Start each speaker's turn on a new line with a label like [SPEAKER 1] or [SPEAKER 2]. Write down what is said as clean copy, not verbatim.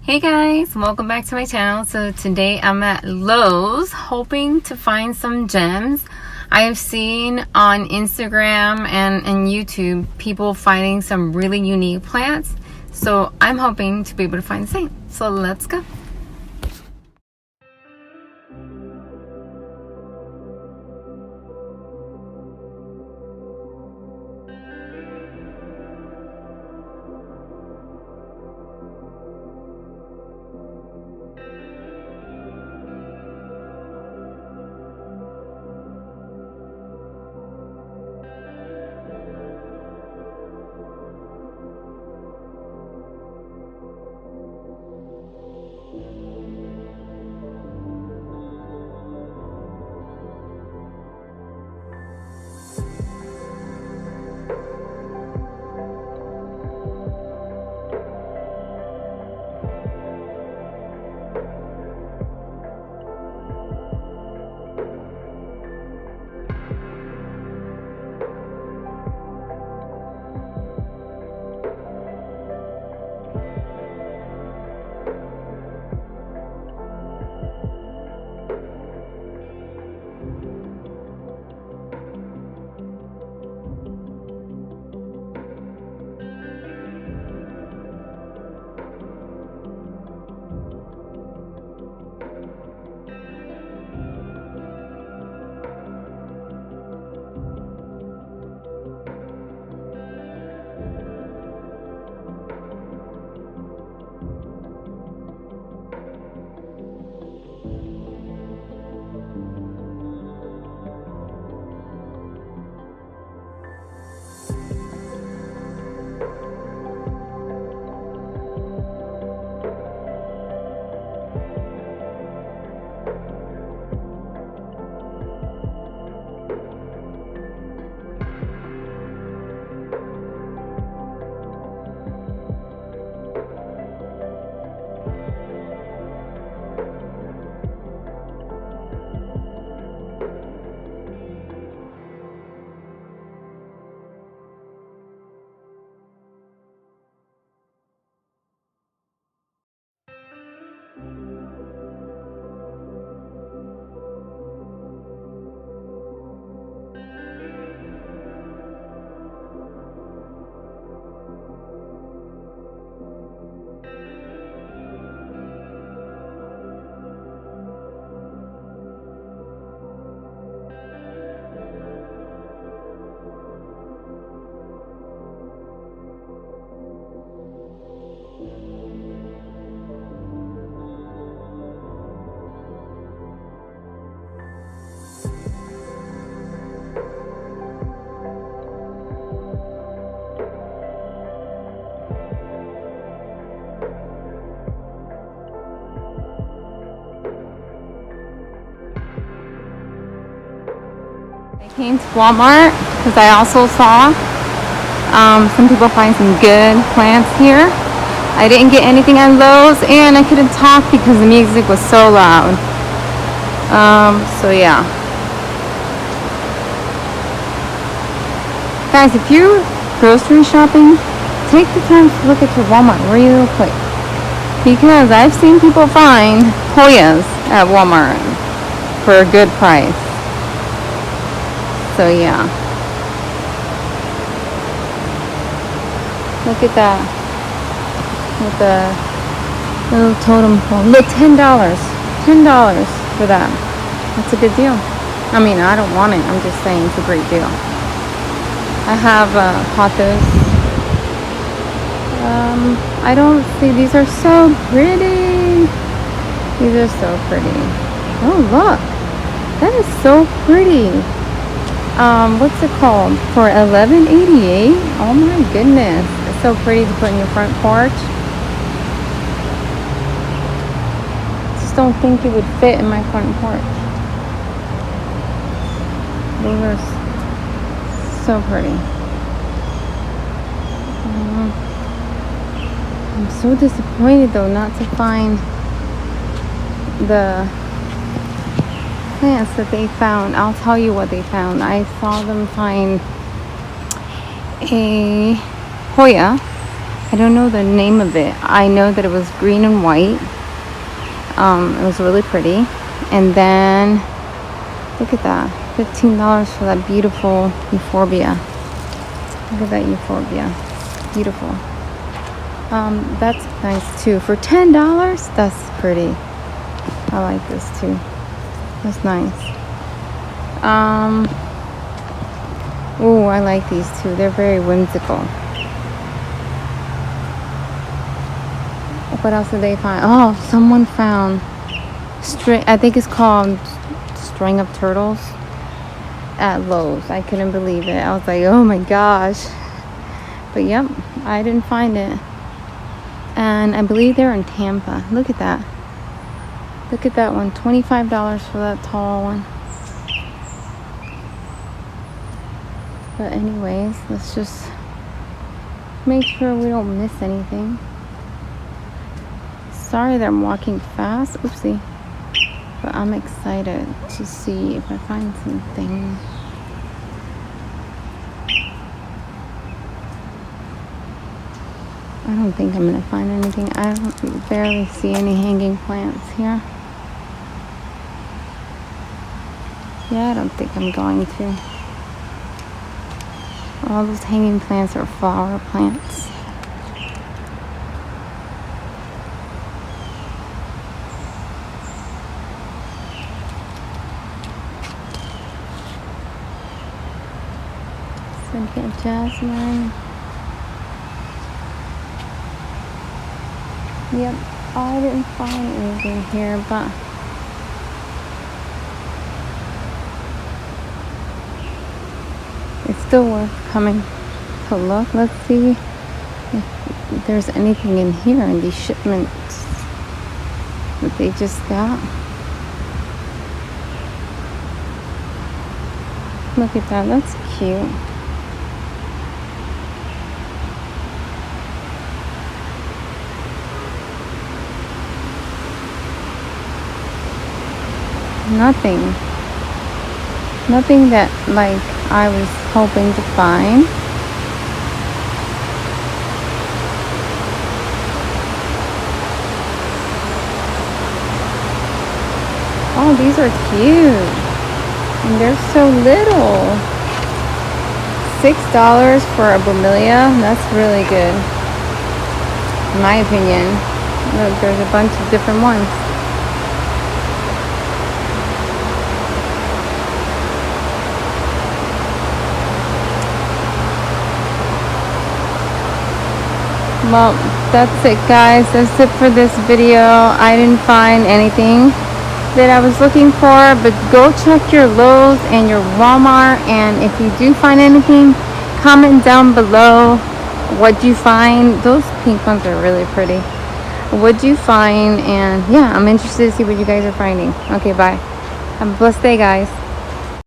[SPEAKER 1] Hey guys, welcome back to my channel. So today I'm at Lowe's hoping to find some gems. I have seen on Instagram and YouTube people finding some really unique plants. So I'm hoping to be able to find the same. So let's go. I came to Walmart because I also saw some people find some good plants here. I didn't get anything at Lowe's and I couldn't talk because the music was so loud. So yeah. Guys, if you're grocery shopping, take the time to look at your Walmart real quick. Because I've seen people find Hoyas at Walmart for a good price. So yeah. Look at that. With the little totem pole. Look, $10. $10 for that. That's a good deal. I mean, I don't want it. I'm just saying it's a great deal. I have pothos. I don't see. These are so pretty. These are so pretty. Oh, look. That is so pretty. What's it called? For $11.88? Oh my goodness. It's so pretty to put in your front porch. Just don't think it would fit in my front porch. Those are so pretty. I'm so disappointed though not to find the plants that they found. I'll tell you what they found. I saw them find a Hoya I don't know the name of it. I know that it was green and white. It was really pretty. And then look at that, $15 for that beautiful euphorbia. Look at that euphorbia, beautiful. That's nice too. For $10, that's pretty. I like this too. That's nice. Oh, I like these too. They're very whimsical. What else did they find? Oh, someone found I think it's called string of turtles at Lowe's. I couldn't believe it. I was like, oh my gosh. But yep, I didn't find it. And I believe they're in Tampa. Look at that. Look at that one. $25 for that tall one. But anyways, let's just make sure we don't miss anything. Sorry that I'm walking fast. Oopsie. But I'm excited to see if I find something. I don't think I'm going to find anything. I barely see any hanging plants here. Yeah, I don't think I'm going to. All those hanging plants are flower plants. Get jasmine. Yep, I didn't find anything here, but it's still worth coming to look. Let's see if there's anything in here in these shipments that they just got. Look at that, that's cute. Nothing that like I was hoping to find. Oh, these are cute. And they're so little. $6 for a bromeliad. That's really good, in my opinion. Look, there's a bunch of different ones. Well, that's it guys. That's it for this video. I didn't find anything that I was looking for, but go check your Lowe's and your Walmart, and if you do find anything, comment down below what you find. Those pink ones are really pretty. What'd you find? And yeah, I'm interested to see what you guys are finding. Okay, bye. Have a blessed day guys.